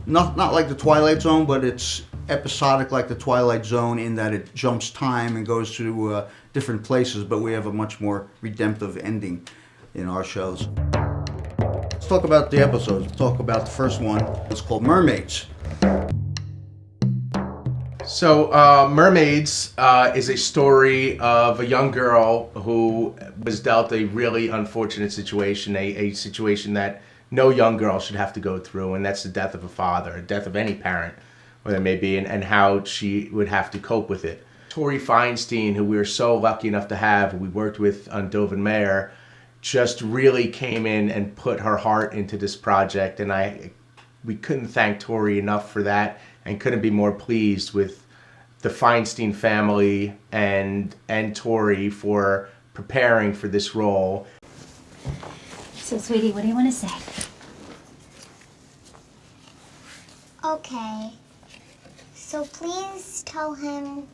not like the Twilight Zone, but it's episodic like the Twilight Zone in that it jumps time and goes to different places, but we have a much more redemptive ending in our shows. Let's talk about the episodes. Let's talk about the first one. It's called Mermaids. So, Mermaids is a story of a young girl who was dealt a really unfortunate situation, a situation that no young girl should have to go through, and that's the death of a father, a death of any parent, whatever it may be, and how she would have to cope with it. Tori Feinstein, who we were so lucky enough to have, we worked with on Dove and Mayer, just really came in and put her heart into this project, and we couldn't thank Tori enough for that, and couldn't be more pleased with the Feinstein family and Tori for preparing for this role. So, sweetie, what do you want to say? Okay. So please tell him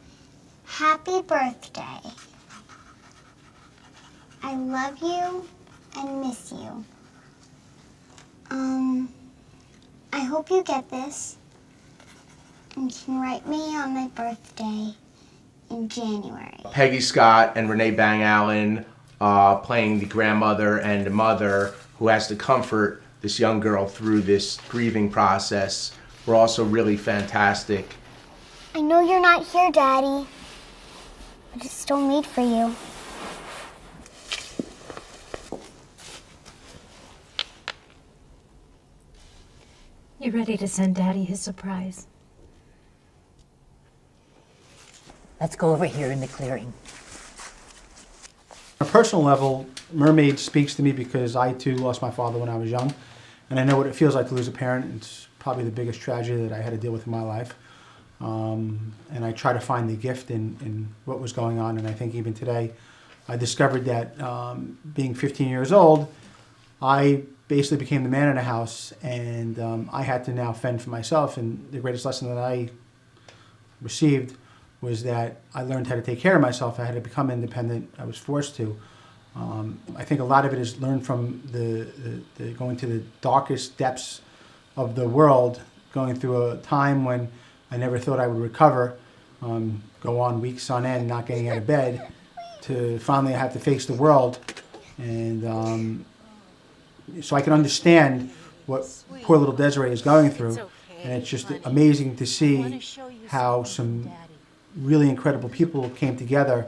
happy birthday. I love you and miss you. I hope you get this and can write me on my birthday in January. Peggy Scott and Renee Bang Allen playing the grandmother and the mother who has to comfort this young girl through this grieving process were also really fantastic. I know you're not here, Daddy, but it's still made for you. You ready to send Daddy his surprise? Let's go over here in the clearing. On a personal level, Mermaid speaks to me because I too lost my father when I was young, and I know what it feels like to lose a parent. It's probably the biggest tragedy that I had to deal with in my life. And I try to find the gift in what was going on, and I think even today I discovered that being 15 years old, I basically became the man in the house, and I had to now fend for myself. And the greatest lesson that I received was that I learned how to take care of myself. I had to become independent. I was forced to. I think a lot of it is learned from the going to the darkest depths of the world, going through a time when I never thought I would recover, go on weeks on end not getting out of bed, to finally have to face the world. And so I can understand what poor little Desiree is going through. And it's just amazing to see how some really incredible people came together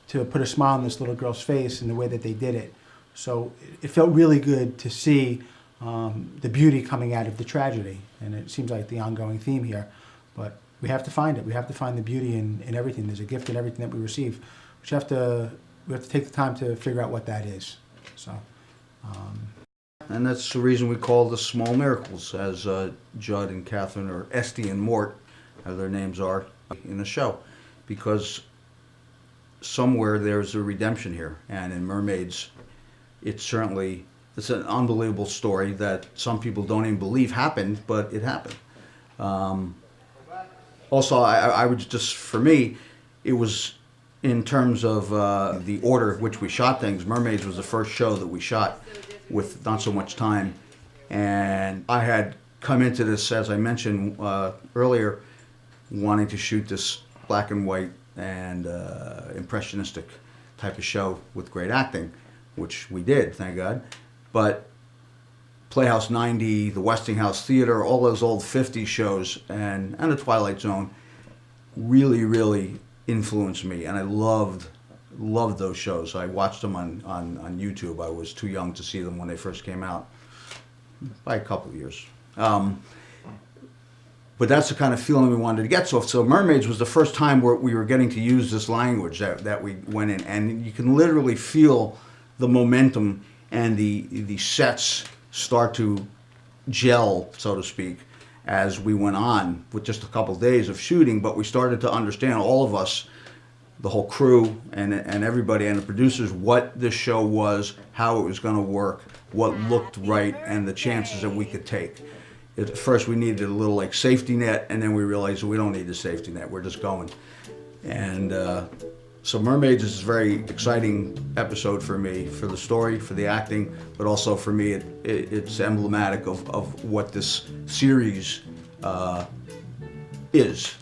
to put a smile on this little girl's face in the way that they did it. So it felt really good to see the beauty coming out of the tragedy. And it seems like the ongoing theme here. But we have to find it. We have to find the beauty in everything. There's a gift in everything that we receive. We have to take the time to figure out what that is. So. And that's the reason we call the small miracles, as Judd and Catherine, or Esty and Mort, as their names are, in the show. Because somewhere there's a redemption here. And in Mermaids, it's an unbelievable story that some people don't even believe happened, but it happened. Also, I would just, for me, it was in terms of the order which we shot things. Mermaids was the first show that we shot with not so much time. And I had come into this, as I mentioned earlier, wanting to shoot this black and white and impressionistic type of show with great acting, which we did, thank God. But Playhouse 90, the Westinghouse Theater, all those old 50s shows, and the Twilight Zone really, really influenced me. And I loved those shows. I watched them on YouTube. I was too young to see them when they first came out, by a couple of years. But that's the kind of feeling we wanted to get. So Mermaids was the first time where we were getting to use this language that we went in. And you can literally feel the momentum and the sets start to gel, so to speak, as we went on with just a couple of days of shooting. But we started to understand, all of us, the whole crew and everybody and the producers, what this show was, how it was going to work, what looked right, and the chances that we could take. At first we needed a little like safety net, and then we realized we don't need the safety net, we're just going. And so Mermaids is a very exciting episode for me, for the story, for the acting, but also for me it's emblematic of what this series is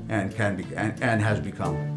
and can be and has become.